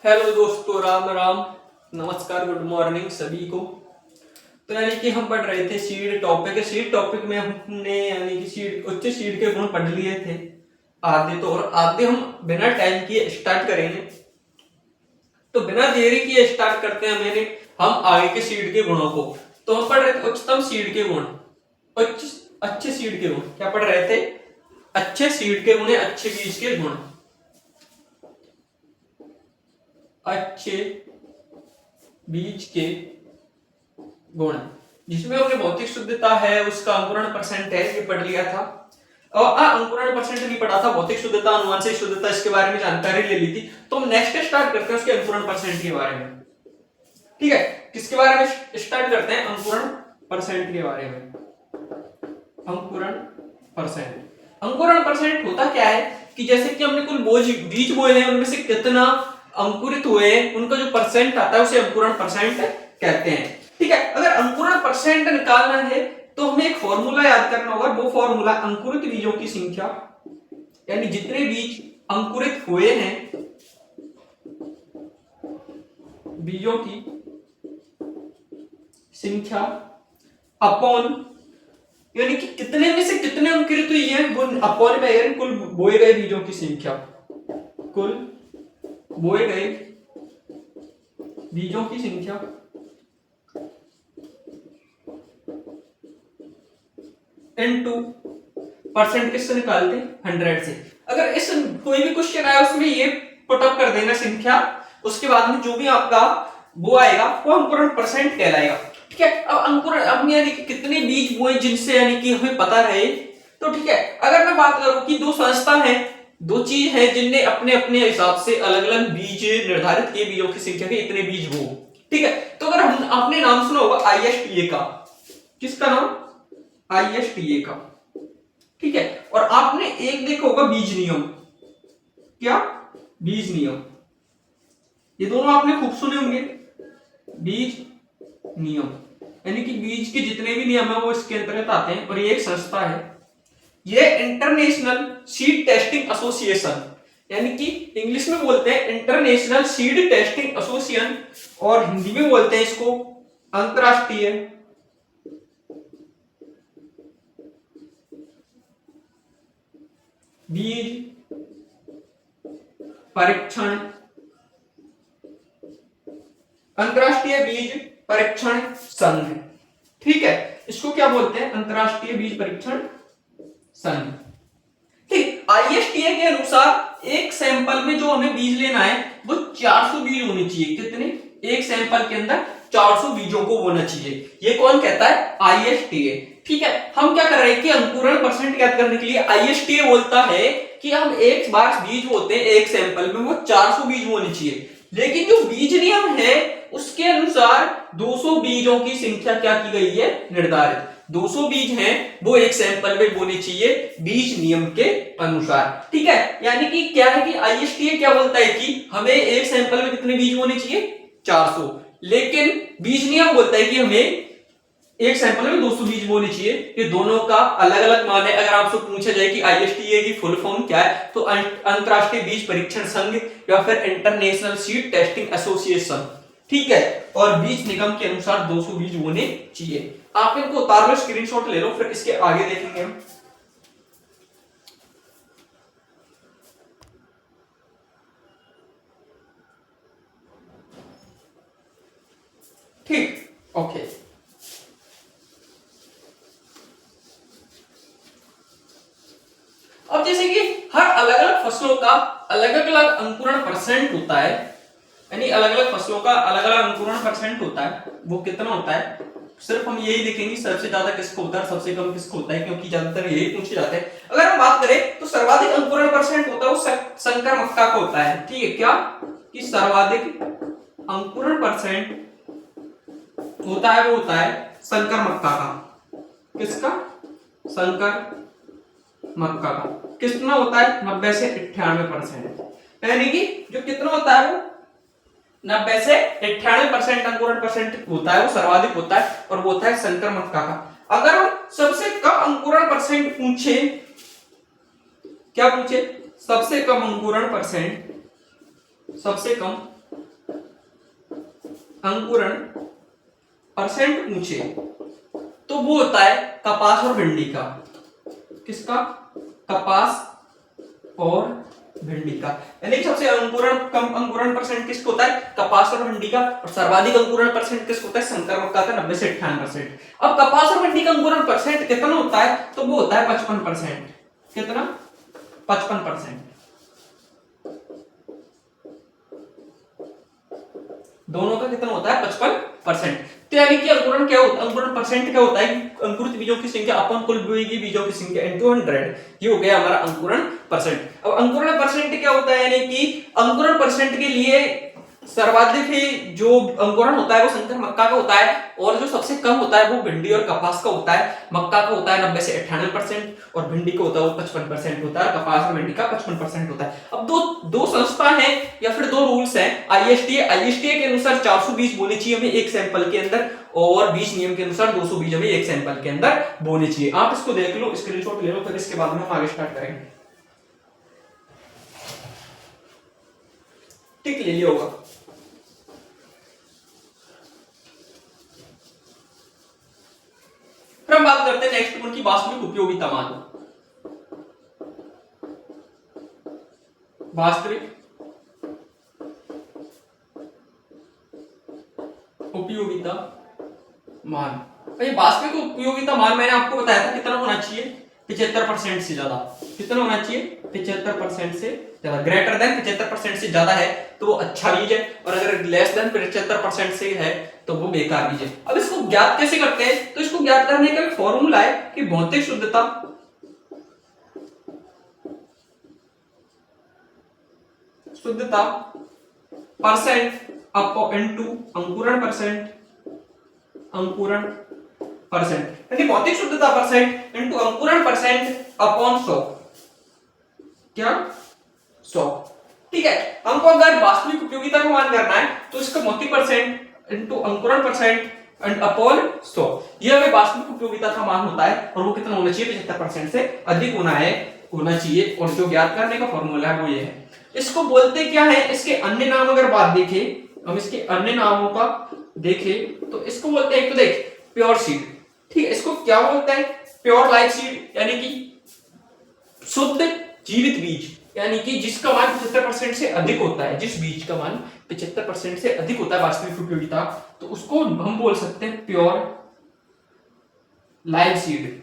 Hello दोस्तों, राम राम, नमस्कार, good morning सभी को। तो यानी कि हम पढ़ रहे थे सीड टॉपिक। सीड टॉपिक में हमने यानी कि सीड उच्च सीड के गुण पढ़ लिए थे आधे। तो और आधे हम बिना टाइम किए स्टार्ट करेंगे। तो बिना देरी किए स्टार्ट करते हैं मैंने हम आगे के सीड के गुणों को। तो हम पढ़ रहे थे उच्चतम सीड के गुण, उच्च अच्छे सीड के गुण। क्या पढ़ रहे थे? अच्छे सीड के गुण, अच्छे बीज के गुण, अच्छे बीज के गुण, जिसमें हमने भौतिक शुद्धता है, उसका अंकुरण परसेंट है, ये पढ़ लिया था। और अंकुरण परसेंट नहीं पढ़ा था, भौतिक शुद्धता, अनुवांशिक शुद्धता, इसके बारे में जानकारी ले ली थी। तो हम नेक्स्ट स्टार्ट करते हैं उसके अंकुरण परसेंट के बारे में। ठीक है, किसके बारे में स्टार्ट करते हैं? अंकुरण परसेंट के बारे में। अंकुरण परसेंट, अंकुरण परसेंट होता क्या है कि जैसे कि हमने कुल बीज बोए हैं, उनमें से कितना अंकुरित हुए, उनका जो परसेंट आता है उसे अंकुरण परसेंट कहते हैं। ठीक है, अगर अंकुरण परसेंट निकालना है तो हमें एक फॉर्मूला याद करना होगा। वो फॉर्मूला अंकुरित बीजों की संख्या, यानी जितने बीज अंकुरित हुए हैं, बीजों की संख्या अपॉन, यानी कि कितने में से कितने अंकुरित हुई है वो अपॉन में, यानी कुल बोए गए बीजों की संख्या, कुल बोए गए बीजों की संख्या इनटू परसेंट किससे निकालते हैं? 100 से। अगर इस कोई भी क्वेश्चन आया उसमें ये पुट अप कर देना संख्या, उसके बाद में जो भी आपका वो आएगा वो अंकुरण परसेंट कहलाएगा। ठीक है, अब अंकुरण, अब यानी कि कितने बीज बोए जिनसे यानी कि हमें पता रहे। तो ठीक है, अगर मैं बात करूं कि दो संस्था है, दो चीज है जिनने अपने अपने हिसाब से अलग अलग बीज निर्धारित किए, बीजों की संख्या के इतने बीज वो। ठीक है, तो अगर हम आपने नाम सुना होगा ISTA का, किसका नाम? ISTA का। ठीक है, और आपने एक देखा होगा बीज नियम। क्या? बीज नियम। ये दोनों आपने खूब सुने होंगे, बीज नियम, यानी कि बीज के जितने भी नियम है वो इसके अंतर्गत आते हैं। और ये एक संस्था है, ये इंटरनेशनल सीड टेस्टिंग एसोसिएशन, यानी कि इंग्लिश में बोलते हैं इंटरनेशनल सीड टेस्टिंग एसोसिएशन, और हिंदी में बोलते हैं इसको अंतरराष्ट्रीय बीज परीक्षण, अंतरराष्ट्रीय बीज परीक्षण संघ। ठीक है, इसको क्या बोलते हैं? अंतरराष्ट्रीय बीज परीक्षण संघ। ठीक, ISTA के अनुसार एक सैंपल में जो हमें बीज लेना है वो 400 बीज होने चाहिए। कितने? एक सैंपल के अंदर 400 बीजों को होना चाहिए। ये कौन कहता है? ISTA। ठीक है, हम क्या कर रहे हैं कि अंकुरण परसेंट ज्ञात करने के लिए ISTA बोलता है कि हम एक बार बीज होते हैं एक सैंपल में वो 400 बीज होने चाहिए। लेकिन जो बीज नियम है उसके अनुसार 200 बीजों की संख्या क्या की गई है? निर्धारित। 200 बीज हैं वो एक सैंपल में बोने चाहिए बीज नियम के अनुसार। ठीक है, यानी कि क्या है कि ISTA क्या बोलता है कि हमें एक सैंपल में कितने बीज होने चाहिए? 400। लेकिन बीज नियम बोलता है कि हमें एक सैंपल में 200 बीज बोने चाहिए। ये दोनों का अलग अलग मान है। अगर आपसे पूछा जाए कि ISTA की फुल फॉर्म क्या है, तो अंतरराष्ट्रीय बीज परीक्षण संघ या फिर इंटरनेशनल सीड टेस्टिंग एसोसिएशन। ठीक है, और बीज निगम के अनुसार 200 बीज होने चाहिए। आप इनको उतार लो, स्क्रीनशॉट ले लो, फिर इसके आगे देखेंगे हम। ठीक, ओके। अब जैसे कि हर अलग अलग फसलों का अलग अलग अंकुरण परसेंट होता है, यानी अलग अलग फसलों का अलग अलग अंकुरण परसेंट होता है। वो कितना होता है? सिर्फ हम यही देखेंगे सबसे ज्यादा किसको होता है, सबसे कम किसको होता है, क्योंकि ज्यादातर यही पूछे जाते हैं। अगर हम बात करें तो सर्वाधिक अंकुरण परसेंट होता है वो संकर मक्का का होता है। ठीक है, क्या कि सर्वाधिक अंकुरण परसेंट होता है वो होता है संकर मक्का का। किसका? संकर मक्का का। कितना होता है? 90 से 98%, यानी कि जो कितना होता है वो 90 से 98% अंकुरण परसेंट होता है, वो सर्वाधिक होता है, और वो होता है संकर मक्का का। अगर हम सबसे कम अंकुरण परसेंट पूछे, क्या पूछे? सबसे कम अंकुरण परसेंट, सबसे कम अंकुरण परसेंट पूछे तो वो होता है कपास और भिंडी का। किसका? कपास और भिंडी का। यानी सबसे अंकुरण कम अंकुरण परसेंट किसका होता है? कपास और भिंडी का। और सर्वाधिक अंकुरण परसेंट किसका होता है? संकर मक्का का 90 से 98%। अब कपास और भिंडी का अंकुरण परसेंट कितना होता है? तो वो होता है 55%। कितना? 55%। दोनों का कितना होता है? 55%। तो यानी कि अंकुरण क्या होता है? अंकुरण परसेंट क्या होता है? अंकुरित बीजों की संख्या अपन कुल बोई गई बीजों की संख्या इनटू 100। ये हो गया हमारा अंकुरण परसेंट। अब अंकुरण परसेंट क्या होता है? यानी कि अंकुरण परसेंट के लिए सर्वाधिक ही जो अंकुरण होता है वो संकर मक्का का होता है, और जो सबसे कम होता है वो भिंडी और कपास का होता है। मक्का का होता है 90 से 98% और भिंडी का होता है वो 55% होता है। कपास और भिंडी का 55% होता है। अब दो संस्था है या फिर दो रूल्स हैं। आईएसटीए के अनुसार 400 बीज बोने चाहिए हमें एक सैंपल के अंदर, और बीज नियम के अनुसार 200 बीज हमें एक सैंपल के अंदर बोने चाहिए। आप इसको देख लो, स्क्रीनशॉट ले लो, फिर इसके बाद में हम आगे स्टार्ट करेंगे। टिक ले लिया होगा। फिर हम बात करते हैं नेक्स्ट पॉइंट की, वास्तविक उपयोगिता मान। वास्तविक उपयोगिता मान। भाई वास्तविक उपयोगिता मान मैंने आपको बताया था कितना होना चाहिए? 75% से ज्यादा। कितना होना चाहिए? 75% से ज्यादा। ग्रेटर देन 75% से ज्यादा है तो वो अच्छा बीज है, और अगर लेस देन 75% से है तो वो बेकार बीज है। अब इसको ज्ञात कैसे करते हैं? तो इसको ज्ञात करने का एक फॉर्मूला है कि भौतिक शुद्धता परसेंट अपॉन इनटू अंकुरण परसेंट। अंकुरण परसेंट यानी भौतिक शुद्धता परसेंट इनटू अंकुरण परसेंट अपॉन 100। क्या? 100। ठीक है। हमको अगर वास्तविक उपयोगिता को मान करना है तो इसका भौतिक परसेंट इनटू अंकुरण परसेंट एंड अपॉन 100, ये हमें वास्तविक उपयोगिता का मान होता है, और वो कितना होना चाहिए? 75% से अधिक होना चाहिए। और जो ज्ञात करने का फॉर्मूला है वो ये है। इसको बोलते क्या है? इसके अन्य नाम अगर बात देखें, हम इसके अन्य नामों का देखें तो इसको बोलते हैं, एक तो देख प्योर सीड। ठीक है। इसको क्या बोलते हैं? प्योर लाइफ सीड, यानी कि शुद्ध जीवित बीज, यानी कि जिसका मान 75% से अधिक होता है। जिस बीज का मान 75% से अधिक होता है वास्तविक उपयोगिता, तो उसको हम बोल सकते हैं प्योर लाइव सीड।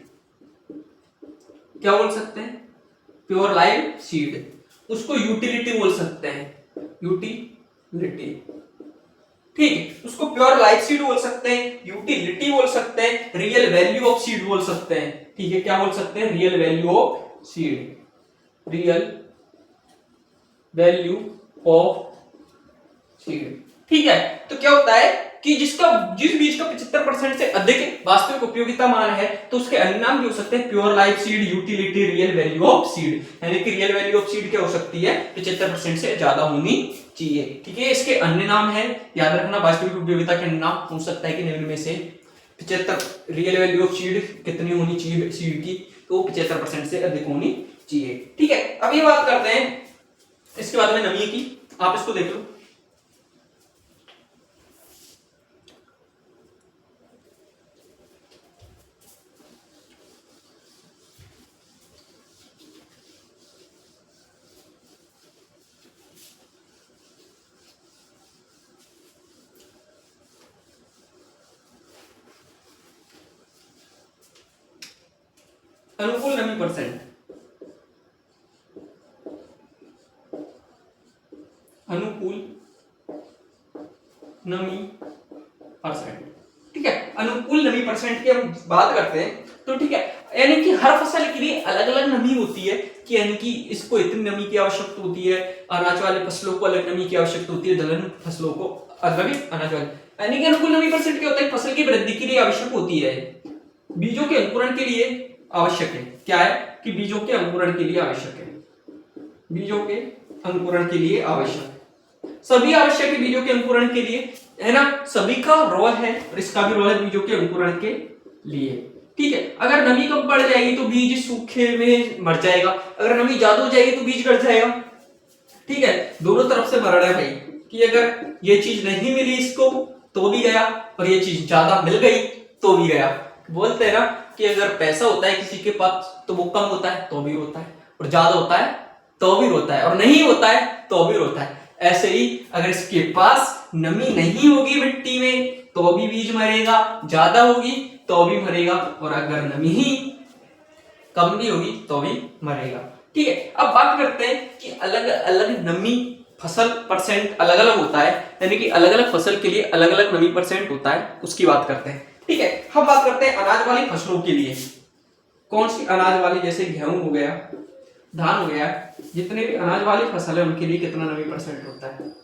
क्या बोल सकते हैं? Pure live seed. उसको यूटिलिटी बोल सकते हैं। यूटिलिटी। ठीक है। उसको प्योर लाइफ सीड बोल सकते हैं, यूटिलिटी बोल सकते हैं, रियल वैल्यू ऑफ सीड बोल सकते हैं। ठीक है। क्या बोल सकते हैं? Real value of seed. Real value of seed. ठीक है। तो क्या होता है कि जिस बीज का 75% से अधिक वास्तविक उपयोगिता मान है तो उसके अन्य नाम भी हो सकते हैं pure life seed, utility, real value of seed. यानी कि रियल वैल्यू ऑफ सीड क्या हो सकती है? 75% से ज्यादा होनी चाहिए। ठीक है। इसके अन्य नाम है, याद रखना, वास्तविक उपयोगिता के अन्य नाम हो सकता है कि निम्न में से 75 रियल वैल्यू ऑफ सीड कितनी होनी चाहिए सीड की? तो 75% से अधिक होनी चाहिए। ठीक है। अब ये बात करते हैं इसके बाद में नमी की। आप इसको देख लो। अनुकूल नमी परसेंट। अनुकूल नमी परसेंट। ठीक है। अनुकूल नमी परसेंट की हम बात करते हैं तो ठीक है, यानी कि हर फसल के लिए अलग अलग नमी होती है कि यानी कि इसको इतनी नमी की आवश्यकता होती है। अनाज वाले फसलों को अलग नमी की आवश्यकता होती है, दलहन फसलों को अलग अनाज वाले। यानी कि अनुकूल नमी परसेंट क्या होता है? फसल की वृद्धि के लिए आवश्यक होती है, बीजों के अंकुरण के लिए आवश्यक है। क्या है? कि बीजों के अंकुरण के लिए आवश्यक है। बीजों के अंकुरण के लिए आवश्यक, सभी आवश्यक है बीजों के अंकुरण के लिए, है ना? सभी का रोल है और इसका भी रोल है बीजों के अंकुरण के लिए। ठीक है। अगर नमी कम बढ़ जाएगी तो बीज सूखे में मर जाएगा, अगर नमी ज्यादा हो जाएगी तो बीज गल जाएगा। ठीक है। दोनों तरफ से मरण है भाई, कि अगर ये चीज नहीं मिली इसको तो भी गया, और ये चीज ज्यादा मिल गई तो भी गया। बोलते हैं ना कि अगर पैसा होता है किसी के पास तो वो कम होता है तो भी रोता है, और ज्यादा होता है तो भी रोता है, और नहीं होता है तो भी रोता है। ऐसे ही अगर इसके पास नमी नहीं होगी मिट्टी में तो भी बीज मरेगा, ज्यादा होगी तो भी मरेगा, और अगर नमी ही कम भी होगी तो भी मरेगा। ठीक है, अब बात करते हैं कि अलग अलग नमी फसल परसेंट अलग अलग होता है, यानी कि अलग अलग फसल के लिए अलग अलग नमी परसेंट होता है, उसकी बात करते हैं। ठीक है, हम बात करते हैं अनाज वाली फसलों के लिए। कौन सी अनाज वाली, जैसे गेहूं हो गया, धान हो गया, जितने भी अनाज वाली फसल है उनके लिए कितना नमी परसेंट होता है?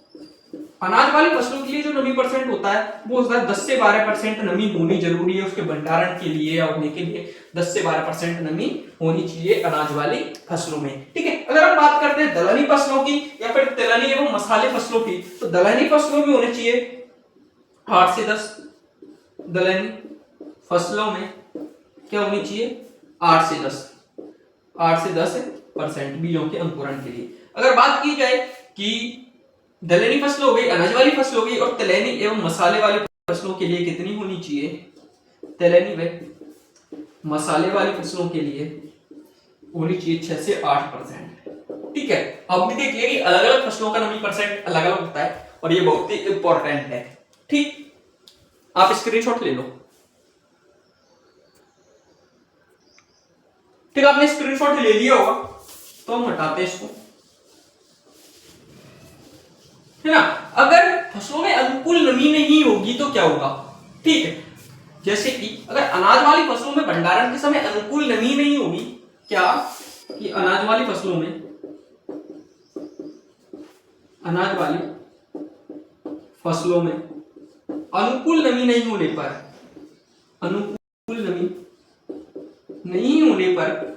अनाज वाली फसलों के लिए जो नमी परसेंट होता है वो होता है 10 से 12% नमी होनी जरूरी है उसके भंडारण के लिए या उगने के लिए। 10 से 12% नमी होनी चाहिए अनाज वाली फसलों में। ठीक है, अगर हम बात करते हैं दलहनी फसलों की या फिर तिलहनी एवं मसाले फसलों की, तो दलहनी फसलों में होने चाहिए 8 से 10। दलहनी फसलों में क्या होनी चाहिए? 8 से 10, 8 से 10% बीजों के अंकुरण के लिए। अगर बात की जाए कि दलहनी फसल हो गई, अनाज वाली फसल हो गई, और तिलहनी एवं मसाले वाली फसलों के लिए कितनी होनी चाहिए? तिलहनी व मसाले वाली फसलों के लिए होनी चाहिए 6 से 8%। ठीक है, अब भी देखिए कि अलग अलग फसलों का नमी परसेंट अलग अलग होता है और ये बहुत ही इंपॉर्टेंट है। ठीक, आप स्क्रीनशॉट ले लो। ठीक, आपने स्क्रीनशॉट ले लिया होगा तो हम हटाते हैं इसको, है ना। अगर फसलों में अनुकूल नमी नहीं होगी तो क्या होगा? ठीक है, जैसे कि अगर अनाज वाली फसलों में भंडारण के समय अनुकूल नमी नहीं होगी, क्या कि अनाज वाली फसलों में, अनाज वाली फसलों में अनुकूल नमी नहीं होने पर, अनुकूल नमी नहीं होने पर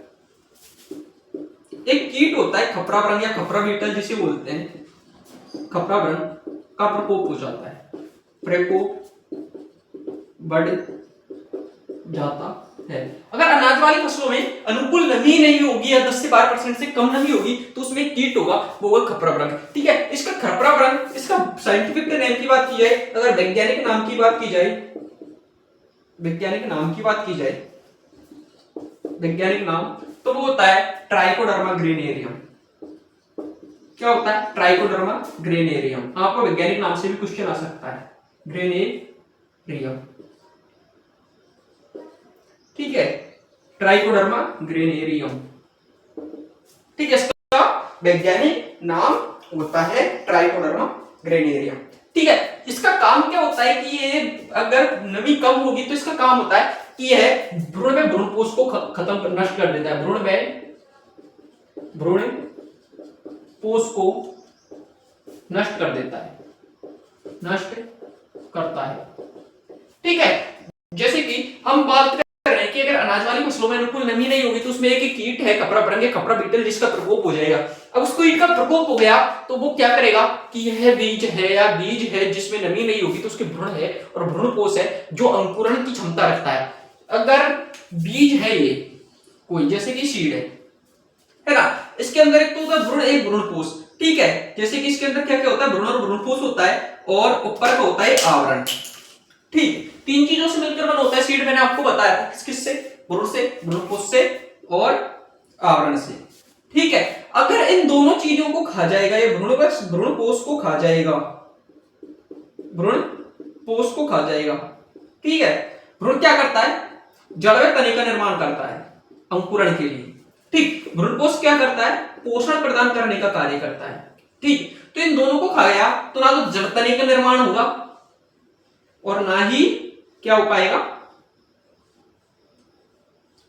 एक कीट होता है खपरा भृंग या खपरा बीटल जिसे बोलते हैं, खपरा भृंग का प्रकोप हो जाता है, प्रकोप बढ़ जाता है। अगर अनाज वाली फसलों में अनुकूल नमी नहीं होगी या 10 से 12% से कम नमी होगी तो उसमें एक कीट होगा, वो होगा खपरा भृंग। ठीक है, इसका खपरा भृंग, इसका साइंटिफिक नेम की बात की जाए, अगर वैज्ञानिक नाम की बात की जाए, वैज्ञानिक नाम की बात की जाए, वैज्ञानिक नाम तो वो होता है ट्राइकोडर्मा ग्रेनेरियम। क्या होता है? Trichoderma granarium. आपको वैज्ञानिक नाम से भी क्वेश्चन आ सकता है, ग्रेनेरियम। ठीक है, ट्राइकोडर्मा ग्रेनेरियम। ठीक है, इसका वैज्ञानिक नाम होता है ट्राइकोडर्मा ग्रेनेरियम। ठीक है, इसका काम क्या होता है कि ये अगर नमी कम होगी तो इसका काम होता है कि यह भ्रूण में भ्रूणपोष को खत्म कर, नष्ट कर देता है। भ्रूण में भ्रूणपोष को नष्ट कर देता है, नष्ट करता है। ठीक है, जैसे कि हम बात कर रहे हैं कि अगर अनाज वाली फसलों में अनुकूल नमी नहीं होगी तो उसमें एक कीट है खपरा भृंग, खपरा बीटल, जिसका प्रकोप हो जाएगा। अब उसको कीट का प्रकोप हो गया तो वो क्या करेगा कि यह बीज है या बीज है जिसमें नमी नहीं होगी तो उसके भ्रूण है और भ्रूणपोष है जो अंकुरण की क्षमता रखता है। अगर बीज है ये कोई, जैसे कि सीड है ना, इसके अंदर एक तो होता है भ्रूण, एक भ्रूणपोष। ठीक है, जैसे कि इसके अंदर क्या क्या होता है? भ्रूण और भ्रूणपोष होता है और ऊपर का होता है आवरण। ठीक, तीन चीजों से मिलकर बना होता है सीड। मैंने आपको बताया किस किस से? भ्रूण से, भ्रूणपोष से और आवरण से। ठीक है, अगर इन दोनों चीजों को खा जाएगा, ये भ्रूणपोष को खा जाएगा, भ्रूणपोष को खा जाएगा। ठीक है, भ्रूण क्या करता है? जड़ में तने का निर्माण करता है अंकुरण के लिए। ठीक, भ्रूणपोष क्या करता है? पोषण प्रदान करने का कार्य करता है। ठीक, तो इन दोनों को खा गया तो ना तो जड़ तने का निर्माण होगा और ना ही क्या हो पाएगा,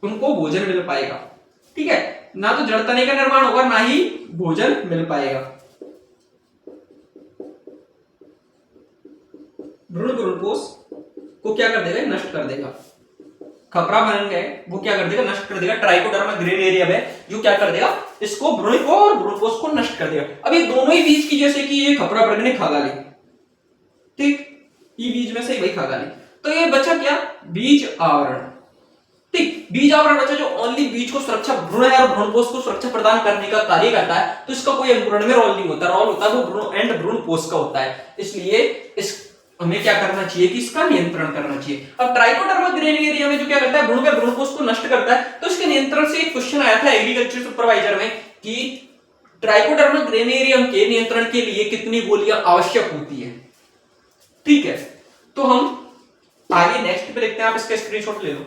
उनको भोजन मिल पाएगा। ठीक है, ना तो जड़ तने का निर्माण होगा ना ही भोजन मिल पाएगा। भ्रूण भ्रूणपोष को क्या कर देगा? नष्ट कर देगा। खपरा भृंग है वो क्या कर देगा? नष्ट कर देगा। ट्राइकोडर्मा ग्रेनेरियम है जो क्या कर देगा? इसको भ्रूण को और भ्रूणपोष को नष्ट कर देगा। अब ये दोनों ही बीज की, जैसे कि ये खपरा भृंग ने खा डाली, ठीक, ये बीज में से ही वही खा डाली, तो ये बचा क्या? बीज आवरण। ठीक, बीज आवरण बचा जो ओनली बीज को सुरक्षा, भ्रूण और भ्रूणपोष को सुरक्षा प्रदान करने का कार्य करता है। तो इसका कोई अंकुरण में रोल नहीं होता, रोल होता है वो भ्रूण एंड भ्रूणपोष का होता है। इसलिए इस हमें क्या करना चाहिए कि इसका नियंत्रण करना चाहिए। अब ट्राइकोडर्मा ग्रेनेरिया में जो क्या करता है, भ्रूण में भ्रूणकोष को नष्ट करता है। तो इसके नियंत्रण से एक क्वेश्चन आया था एग्रीकल्चर सुपरवाइजर में कि ट्राइकोडर्मा ग्रेनेरियम के नियंत्रण के लिए कितनी गोलियां आवश्यक होती है। ठीक है, तो हम आगे नेक्स्ट पे देखते हैं। आप इसका स्क्रीनशॉट ले लो,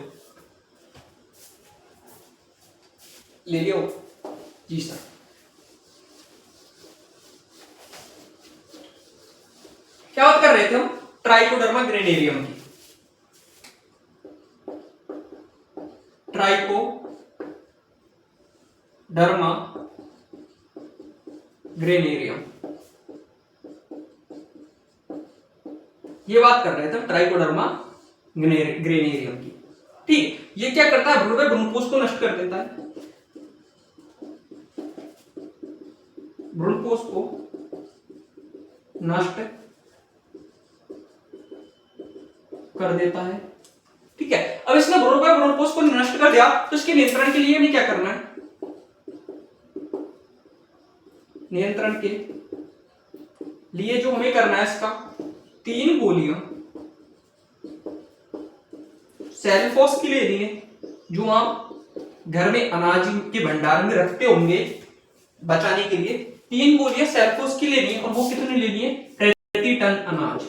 ले लियो जी सर। क्या बात कर रहे थे हम, ट्राइकोडर्मा ग्रेनेरियम की। ट्राइकोडर्मा ग्रेनेरियम, ये बात कर रहे थे ट्राइकोडर्मा ग्रेनेरियम की। ठीक, ये क्या करता है, भ्रूण में भ्रूणकोष को नष्ट कर देता है, भ्रूणकोष को नष्ट कर देता है। ठीक है, अब इसने भ्रूण में भ्रूणकोष को नष्ट कर दिया, तो इसके नियंत्रण के लिए हमें क्या करना है, नियंत्रण के लिए जो हमें करना है, इसका 3 गोलियां सेल्फोस की लेनी है, जो आप घर में अनाज के भंडार में रखते होंगे बचाने के लिए। 3 गोलियां सेल्फोस की लेनी है, और वो कितनी लेनी है, प्रति टन अनाज,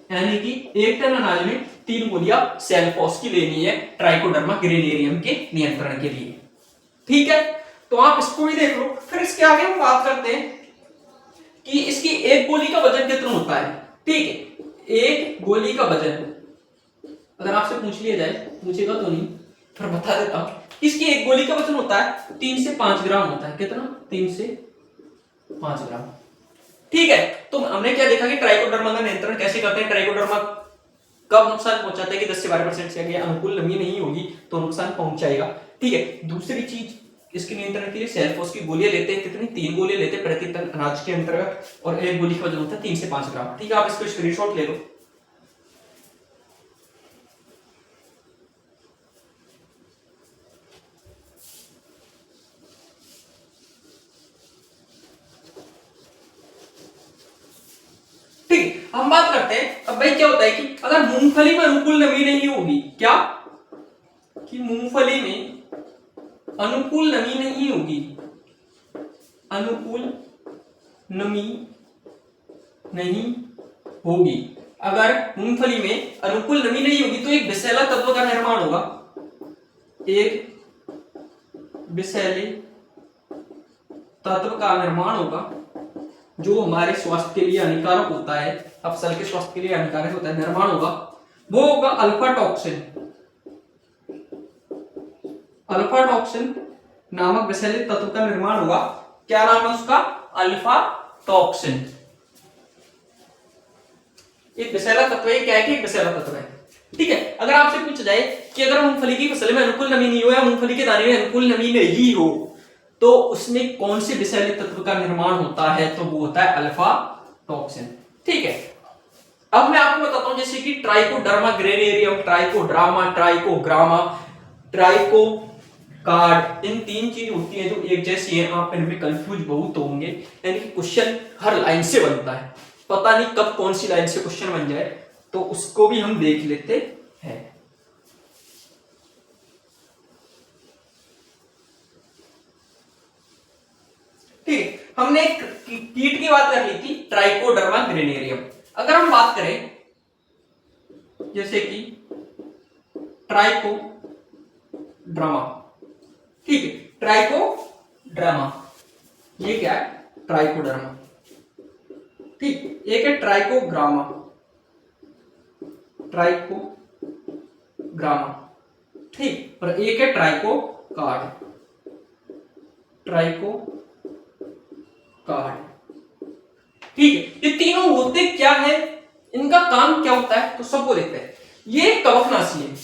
यानी कि 1 टन अनाज में 3 गोलियां सेल्फोस की लेनी है ट्राइकोडर्मा ग्रेनेरियम के नियंत्रण के लिए। ठीक है, तो आप इसको भी देख लो। फिर इसके आगे हम बात करते हैं कि इसकी एक गोली का वजन कितना होता है। ठीक है, एक गोली का वजन अगर आपसे पूछ लिया जाए, पूछेगा तो नहीं पर बता देता हूं, इसकी एक गोली का वजन होता है 3 से 5 ग्राम होता है। कितना, 3 से 5 ग्राम। ठीक है, तो हमने क्या देखा कि ट्राइकोडर्मा का नियंत्रण कैसे करते हैं। ट्राइकोडर्मा कब नुकसान पहुंचाता है कि 10 से 12% से आगे अनुकूल नमी नहीं होगी तो नुकसान पहुंचाएगा। ठीक है, दूसरी चीज इसके नियंत्रण के लिए सेल्फोस की गोलियां लेते हैं, कितनी, 3 गोलियां लेते हैं प्रति टन अनाज के अंतर्गत, और एक गोली का वजन होता है 3 से 5 ग्राम। ठीक है, आप इसको स्क्रीनशॉट ले लो। ठीक, हम बात करते हैं अब भाई क्या होता है कि अगर मूंगफली में अनुकूल नमी नहीं होगी, क्या कि मूंगफली में अनुकूल नमी नहीं होगी, अनुकूल नमी नहीं होगी, अगर मूंगफली में अनुकूल नमी नहीं होगी तो एक विषैला तत्व का निर्माण होगा, एक विषैले तत्व का निर्माण होगा जो हमारे स्वास्थ्य के लिए हानिकारक होता है, फसल के स्वास्थ्य के लिए हानिकारक होता है, निर्माण होगा, वो होगा अल्फा टॉक्सिन। अल्फा टॉक्सिन नामक विषैले तत्व का निर्माण होगा। क्या नाम है उसका, अल्फा टॉक्सिन। एक विषैला तत्व है, क्या है कि एक विषैला तत्व है। ठीक है, अगर आपसे पूछा जाए कि अगर मूंगफली की फसल में अनुकूल नमी नहीं हो या मूंगफली के दाने में अनुकूल नमी नहीं हो तो उसमें कौन से विषैले तत्व का निर्माण होता है, तो वो होता है अल्फा टॉक्सिन। ठीक है, अब मैं आपको बताता हूं जैसे कि trichoderma granarium, ट्राइकोड्रामा, Trichogramma, tricho card, इन 3 चीज होती हैं जो एक जैसी हैं। आप इनमें कंफ्यूज बहुत होंगे, यानी कि क्वेश्चन हर लाइन से बनता है, पता नहीं कब कौन सी लाइन से क्वेश्चन बन जाए, तो उसको भी हम देख लेते हैं। ठीक है, हमने कीट की बात कर ली थी, ट्राइकोडर्मा ग्रेनेरियम। अगर हम बात करें जैसे कि ट्राइकोड्रामा, ठीक है, ट्राइकोड्रामा, ये क्या है, ट्राइकोडर्मा। ठीक, एक है ट्राइकोग्रामा, ट्राइकोग्रामा, ठीक, और एक है ट्राइकोकार्ड, ट्राइकोकार्ड। ठीक है, ये तीनों होते क्या है, इनका काम क्या होता है, तो सबको देखते हैं। ये कवकनाशी है,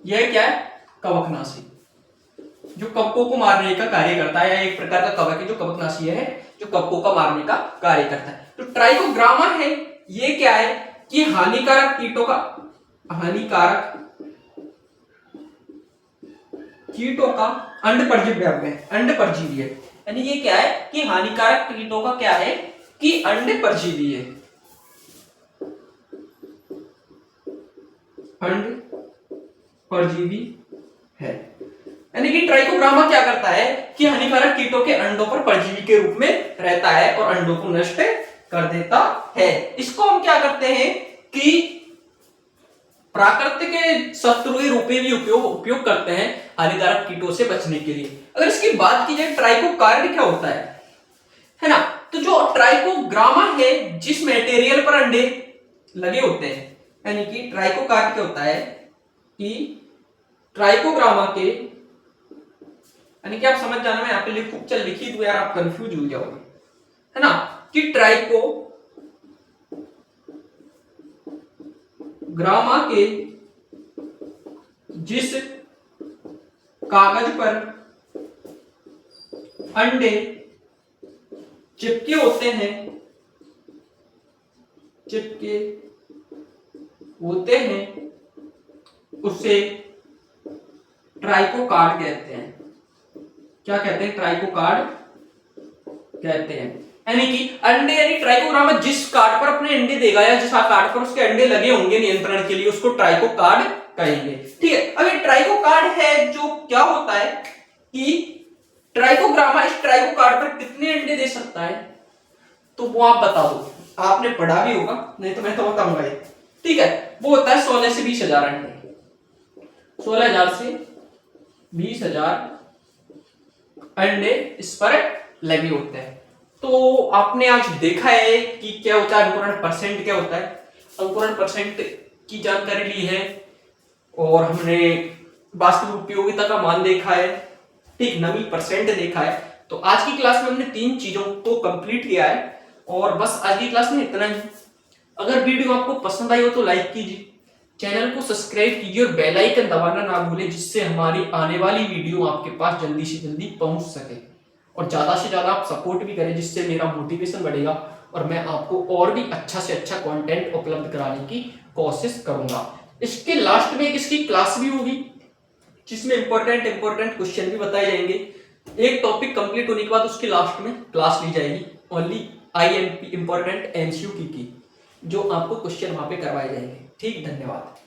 यह क्या है, कवकनाशी, जो कवकों को मारने का कार्य करता है, या एक प्रकार का कवक है जो कवकनाशी है, जो कवकों का मारने का कार्य करता है। तो ट्राइकोग्रामा है, ये क्या है कि हानिकारक कीटों का, हानिकारक कीटों का अंड परजीवी है, अंड परजीवी है, यानी ये क्या है कि हानिकारक कीटों का क्या है कि अंड परजीवी है, अंड परजीवी है। यानी कि ट्राइकोग्रामा क्या करता है कि हानिकारक कीटों के अंडों पर परजीवी के रूप में रहता है और अंडों को नष्ट कर देता है। इसको हम क्या करते हैं कि प्राकृतिक शत्रु के रूप में भी उपयोग करते हैं हानिकारक कीटों से बचने के लिए। अगर इसकी बात की जाए ट्राइकोकार्ड क्या होता है ना, तो जो ट्राइकोग्रामा है जिस मटेरियल पर अंडे लगे होते हैं, यानी कि ट्राइकोकार्ड क्या होता है कि ट्राइकोग्रामा के, यानी कि आप समझ जाना, मैं यहाँ पे लिखी दूं यार, आप कंफ्यूज हो जाओगे, है ना, कि ट्राइकोग्रामा के जिस कागज पर अंडे चिपके होते हैं उसे ट्राइकोकार्ड कहते हैं। क्या कहते हैं? ट्राइकोकार्ड कहते हैं। यानी कि अंडे, यानी ट्राइकोग्रामा जिस कार्ड पर अपने अंडे देगा या जिस कार्ड पर उसके अंडे लगे होंगे नियंत्रण के लिए, उसको ट्राइकोकार्ड कहेंगे। ठीक है, अब ये ट्राइकोकार्ड है जो क्या होता है कि ट्राइकोग्रामा इस ट्राइकोकार्ड पर कितने अंडे दे सकता है, तो वो आप बता दो, आपने पढ़ा भी होगा, नहीं तो मैं तो बताऊंगा। ठीक है, वो होता है 16 से 20,000 अंडे, 16,000 से 20,000 अंडे इस पर लगे होते हैं। तो आपने आज देखा है कि क्या होता है अंकुरण परसेंट, क्या होता है अंकुरण परसेंट की जानकारी ली है, और हमने वास्तविक उपयोगिता का मान देखा है, ठीक, नमी परसेंट देखा है। तो आज की क्लास में हमने 3 चीजों को कंप्लीट किया है, और बस आज की क्लास में इतना ही। अगर वीडियो आपको पसंद आई हो तो लाइक कीजिए, चैनल को सब्सक्राइब कीजिए और बेल आइकन दबाना ना भूलें, जिससे हमारी आने वाली वीडियो आपके पास जल्दी से जल्दी पहुंच सके, और ज्यादा से ज्यादा आप सपोर्ट भी करें, जिससे मेरा मोटिवेशन बढ़ेगा और मैं आपको और भी अच्छा से अच्छा कंटेंट उपलब्ध कराने की कोशिश करूंगा। इसके लास्ट में एक इसकी क्लास भी होगी जिसमें इंपॉर्टेंट क्वेश्चन भी बताए जाएंगे। एक टॉपिक कंप्लीट होने के बाद उसके लास्ट में क्लास ली जाएगी ओनली IMP इंपॉर्टेंट MCQ की, जो आपको क्वेश्चन वहां पे करवाए जाएंगे। ठीक, धन्यवाद।